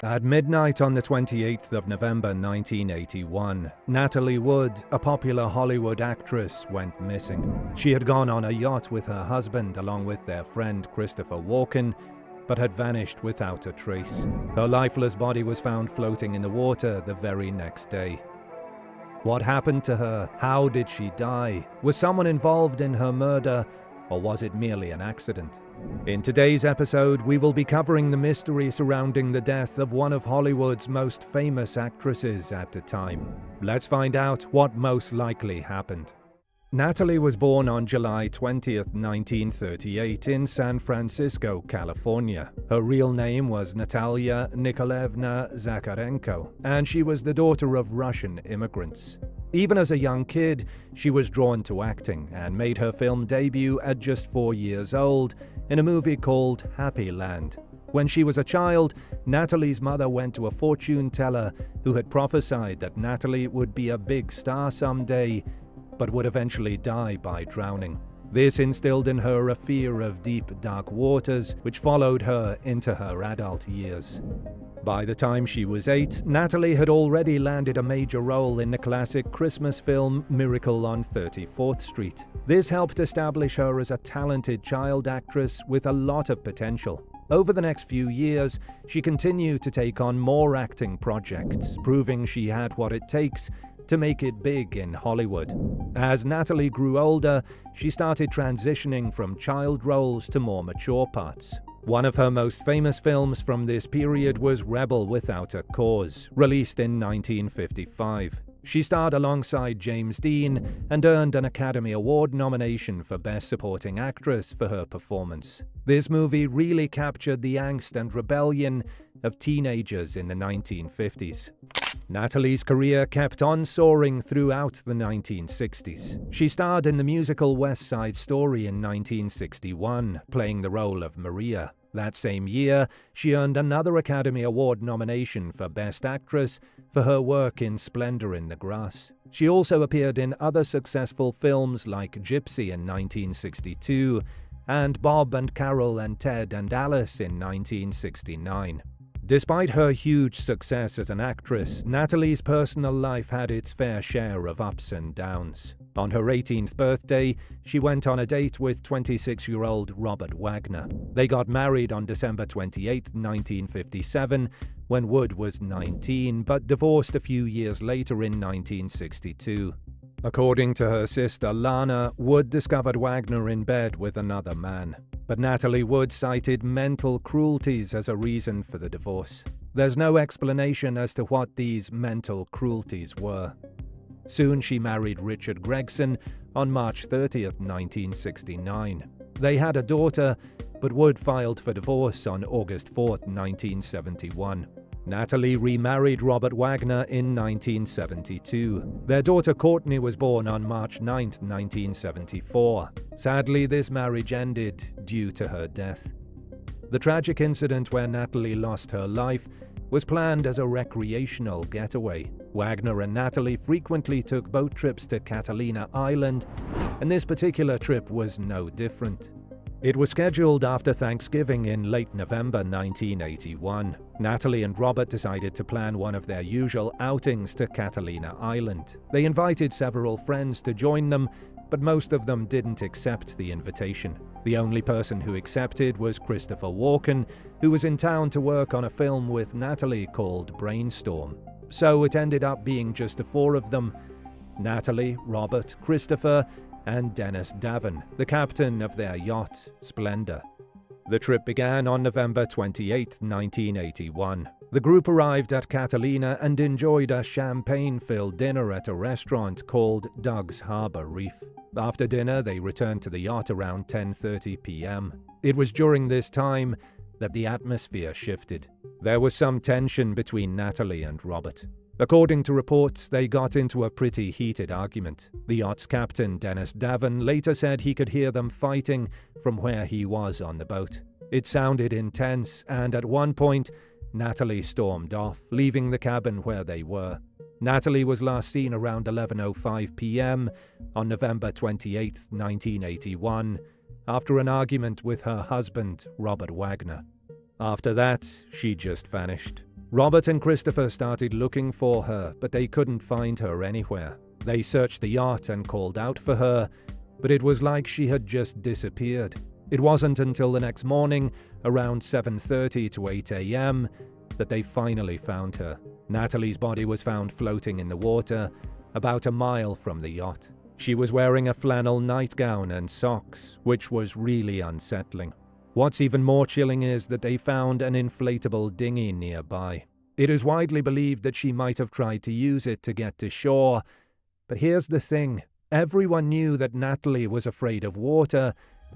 At midnight on the 28th of November 1981, Natalie Wood, a popular Hollywood actress, went missing. She had gone on a yacht with her husband along with their friend Christopher Walken, but had vanished without a trace. Her lifeless body was found floating in the water the very next day. What happened to her? How did she die? Was someone involved in her murder, or was it merely an accident? In today's episode, we will be covering the mystery surrounding the death of one of Hollywood's most famous actresses at the time. Let's find out what most likely happened. Natalie was born on July 20th, 1938 in San Francisco, California. Her real name was Natalia Nikolaevna Zakharenko, and she was the daughter of Russian immigrants. Even as a young kid, she was drawn to acting and made her film debut at just 4 years old in a movie called Happy Land. When she was a child, Natalie's mother went to a fortune teller who had prophesied that Natalie would be a big star someday, but would eventually die by drowning. This instilled in her a fear of deep, dark waters, which followed her into her adult years. By the time she was 8, Natalie had already landed a major role in the classic Christmas film Miracle on 34th Street. This helped establish her as a talented child actress with a lot of potential. Over the next few years, she continued to take on more acting projects, proving she had what it takes to make it big in Hollywood. As Natalie grew older, she started transitioning from child roles to more mature parts. One of her most famous films from this period was Rebel Without a Cause, released in 1955. She starred alongside James Dean and earned an Academy Award nomination for Best Supporting Actress for her performance. This movie really captured the angst and rebellion of teenagers in the 1950s. Natalie's career kept on soaring throughout the 1960s. She starred in the musical West Side Story in 1961, playing the role of Maria. That same year, she earned another Academy Award nomination for Best Actress for her work in Splendor in the Grass. She also appeared in other successful films like Gypsy in 1962 and Bob and Carol and Ted and Alice in 1969. Despite her huge success as an actress, Natalie's personal life had its fair share of ups and downs. On her 18th birthday, she went on a date with 26-year-old Robert Wagner. They got married on December 28, 1957, when Wood was 19, but divorced a few years later in 1962. According to her sister Lana, Wood discovered Wagner in bed with another man. But Natalie Wood cited mental cruelties as a reason for the divorce. There's no explanation as to what these mental cruelties were. Soon she married Richard Gregson on March 30th, 1969. They had a daughter, but Wood filed for divorce on August 4th, 1971. Natalie remarried Robert Wagner in 1972. Their daughter Courtney was born on March 9, 1974. Sadly, this marriage ended due to her death. The tragic incident where Natalie lost her life was planned as a recreational getaway. Wagner and Natalie frequently took boat trips to Catalina Island, and this particular trip was no different. It was scheduled after Thanksgiving in late November 1981. Natalie and Robert decided to plan one of their usual outings to Catalina Island. They invited several friends to join them, but most of them didn't accept the invitation. The only person who accepted was Christopher Walken, who was in town to work on a film with Natalie called Brainstorm. So it ended up being just the four of them: Natalie, Robert, Christopher, and Dennis Davin, the captain of their yacht, Splendor. The trip began on November 28, 1981. The group arrived at Catalina and enjoyed a champagne-filled dinner at a restaurant called Doug's Harbor Reef. After dinner, they returned to the yacht around 10:30 p.m. It was during this time that the atmosphere shifted. There was some tension between Natalie and Robert. According to reports, they got into a pretty heated argument. The yacht's captain, Dennis Davin, later said he could hear them fighting from where he was on the boat. It sounded intense, and at one point, Natalie stormed off, leaving the cabin where they were. Natalie was last seen around 11:05 p.m. on November 28, 1981, after an argument with her husband, Robert Wagner. After that, she just vanished. Robert and Christopher started looking for her, but they couldn't find her anywhere. They searched the yacht and called out for her, but it was like she had just disappeared. It wasn't until the next morning, around 7:30 to 8 a.m., that they finally found her. Natalie's body was found floating in the water, about a mile from the yacht. She was wearing a flannel nightgown and socks, which was really unsettling. What's even more chilling is that they found an inflatable dinghy nearby. It is widely believed that she might have tried to use it to get to shore, but here's the thing. Everyone knew that Natalie was afraid of water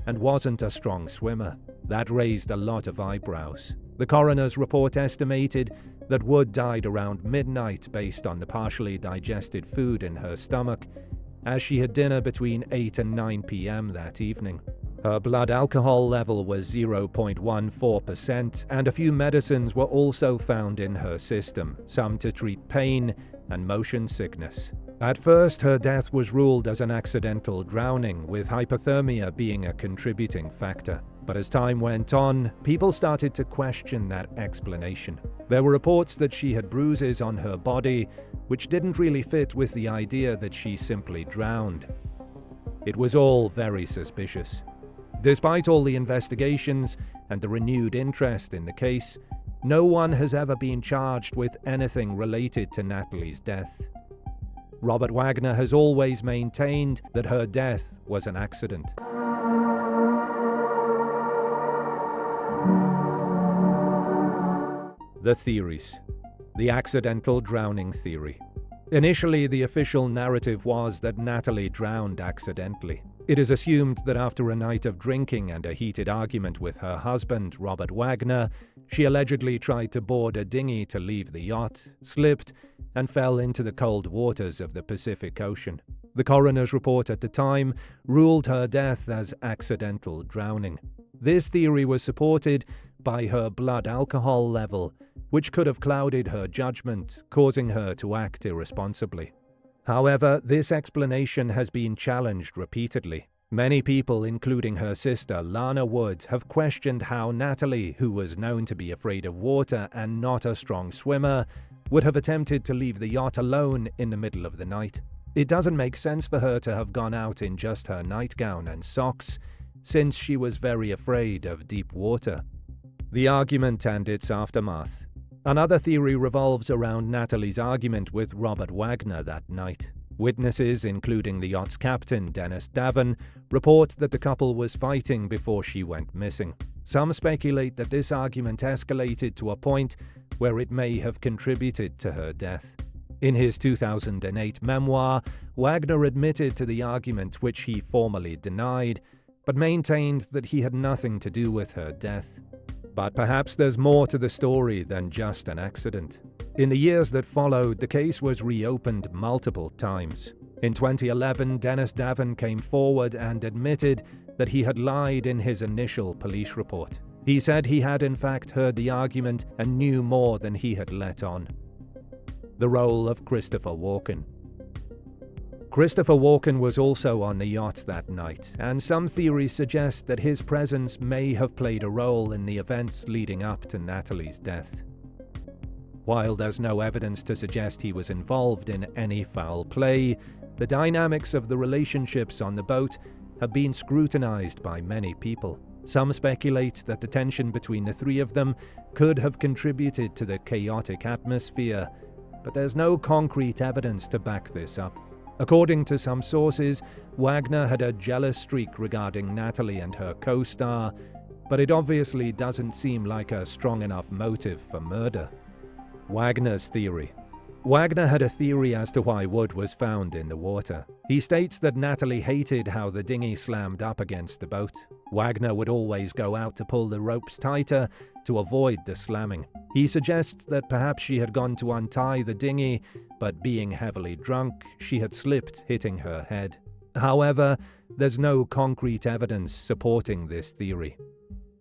and wasn't a strong swimmer. That raised a lot of eyebrows. The coroner's report estimated that Wood died around midnight based on the partially digested food in her stomach, as she had dinner between 8 and 9 p.m. that evening. Her blood alcohol level was 0.14%, and a few medicines were also found in her system, some to treat pain and motion sickness. At first, her death was ruled as an accidental drowning, with hypothermia being a contributing factor. But as time went on, people started to question that explanation. There were reports that she had bruises on her body, which didn't really fit with the idea that she simply drowned. It was all very suspicious. Despite all the investigations and the renewed interest in the case, no one has ever been charged with anything related to Natalie's death. Robert Wagner has always maintained that her death was an accident. The theories. The accidental drowning theory. Initially, the official narrative was that Natalie drowned accidentally. It is assumed that after a night of drinking and a heated argument with her husband, Robert Wagner, she allegedly tried to board a dinghy to leave the yacht, slipped, and fell into the cold waters of the Pacific Ocean. The coroner's report at the time ruled her death as accidental drowning. This theory was supported by her blood alcohol level, which could have clouded her judgment, causing her to act irresponsibly. However, this explanation has been challenged repeatedly. Many people, including her sister Lana Wood, have questioned how Natalie, who was known to be afraid of water and not a strong swimmer, would have attempted to leave the yacht alone in the middle of the night. It doesn't make sense for her to have gone out in just her nightgown and socks, since she was very afraid of deep water. The argument and its aftermath. Another theory revolves around Natalie's argument with Robert Wagner that night. Witnesses, including the yacht's captain, Dennis Davin, report that the couple was fighting before she went missing. Some speculate that this argument escalated to a point where it may have contributed to her death. In his 2008 memoir, Wagner admitted to the argument, which he formally denied, but maintained that he had nothing to do with her death. But perhaps there's more to the story than just an accident. In the years that followed, the case was reopened multiple times. In 2011, Dennis Davin came forward and admitted that he had lied in his initial police report. He said he had in fact heard the argument and knew more than he had let on. The role of Christopher Walken. Christopher Walken was also on the yacht that night, and some theories suggest that his presence may have played a role in the events leading up to Natalie's death. While there's no evidence to suggest he was involved in any foul play, the dynamics of the relationships on the boat have been scrutinized by many people. Some speculate that the tension between the three of them could have contributed to the chaotic atmosphere, but there's no concrete evidence to back this up. According to some sources, Wagner had a jealous streak regarding Natalie and her co-star, but it obviously doesn't seem like a strong enough motive for murder. Wagner's theory. Wagner had a theory as to why Wood was found in the water. He states that Natalie hated how the dinghy slammed up against the boat. Wagner would always go out to pull the ropes tighter to avoid the slamming. He suggests that perhaps she had gone to untie the dinghy, but being heavily drunk, she had slipped, hitting her head. However, there's no concrete evidence supporting this theory.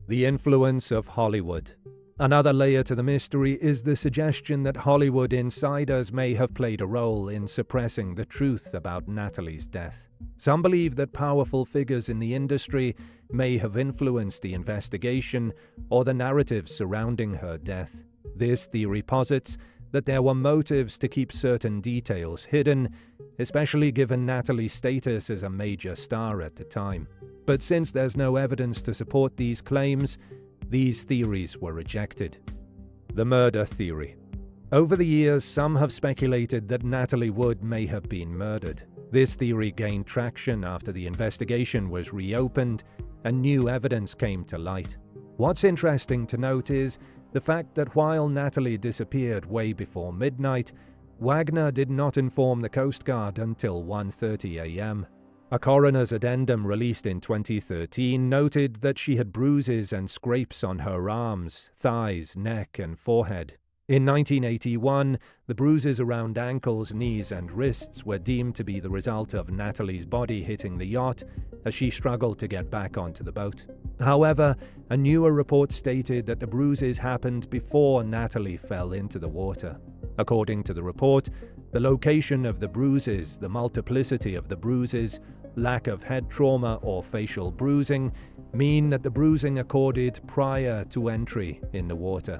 The influence of Hollywood. Another layer to the mystery is the suggestion that Hollywood insiders may have played a role in suppressing the truth about Natalie's death. Some believe that powerful figures in the industry may have influenced the investigation or the narrative surrounding her death. This theory posits that there were motives to keep certain details hidden, especially given Natalie's status as a major star at the time. But since there's no evidence to support these claims, these theories were rejected. The murder theory. Over the years, some have speculated that Natalie Wood may have been murdered. This theory gained traction after the investigation was reopened and new evidence came to light. What's interesting to note is the fact that while Natalie disappeared way before midnight, Wagner did not inform the Coast Guard until 1:30 a.m. A coroner's addendum released in 2013 noted that she had bruises and scrapes on her arms, thighs, neck, and forehead. In 1981, the bruises around ankles, knees, and wrists were deemed to be the result of Natalie's body hitting the yacht as she struggled to get back onto the boat. However, a newer report stated that the bruises happened before Natalie fell into the water. According to the report, the location of the bruises, the multiplicity of the bruises, lack of head trauma or facial bruising mean that the bruising occurred prior to entry in the water.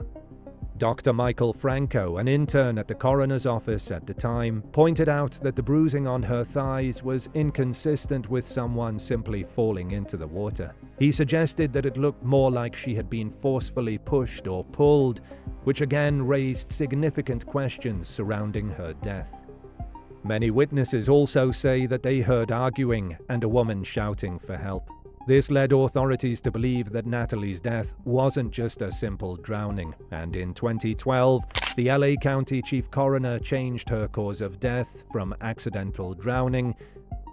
Dr. Michael Franco, an intern at the coroner's office at the time, pointed out that the bruising on her thighs was inconsistent with someone simply falling into the water. He suggested that it looked more like she had been forcefully pushed or pulled, which again raised significant questions surrounding her death. Many witnesses also say that they heard arguing and a woman shouting for help. This led authorities to believe that Natalie's death wasn't just a simple drowning, and in 2012, the LA County Chief Coroner changed her cause of death from accidental drowning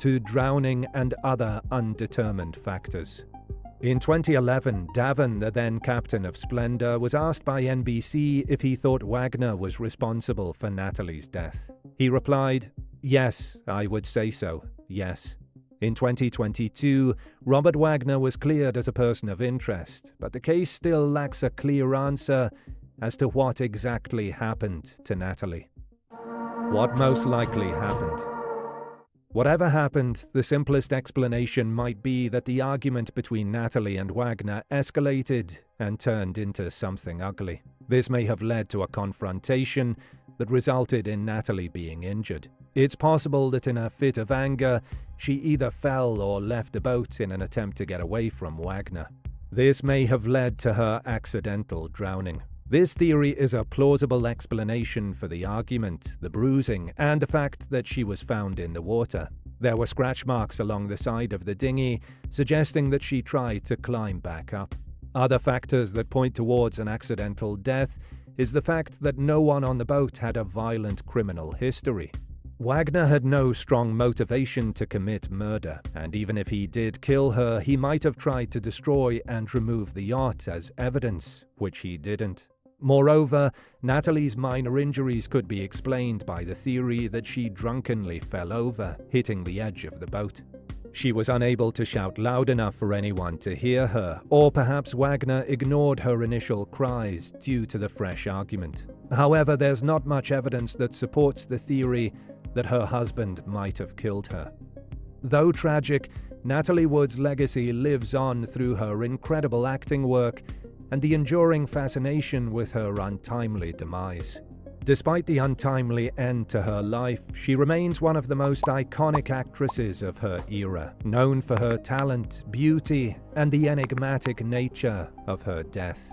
to drowning and other undetermined factors. In 2011, Davin, the then captain of Splendor, was asked by NBC if he thought Wagner was responsible for Natalie's death. He replied, "Yes, I would say so, yes." In 2022, Robert Wagner was cleared as a person of interest, but the case still lacks a clear answer as to what exactly happened to Natalie. What most likely happened? Whatever happened, the simplest explanation might be that the argument between Natalie and Wagner escalated and turned into something ugly. This may have led to a confrontation that resulted in Natalie being injured. It's possible that in a fit of anger, she either fell or left the boat in an attempt to get away from Wagner. This may have led to her accidental drowning. This theory is a plausible explanation for the argument, the bruising, and the fact that she was found in the water. There were scratch marks along the side of the dinghy, suggesting that she tried to climb back up. Other factors that point towards an accidental death is the fact that no one on the boat had a violent criminal history. Wagner had no strong motivation to commit murder, and even if he did kill her, he might have tried to destroy and remove the yacht as evidence, which he didn't. Moreover, Natalie's minor injuries could be explained by the theory that she drunkenly fell over, hitting the edge of the boat. She was unable to shout loud enough for anyone to hear her, or perhaps Wagner ignored her initial cries due to the fresh argument. However, there's not much evidence that supports the theory that her husband might have killed her. Though tragic, Natalie Wood's legacy lives on through her incredible acting work and the enduring fascination with her untimely demise. Despite the untimely end to her life, she remains one of the most iconic actresses of her era, known for her talent, beauty, and the enigmatic nature of her death.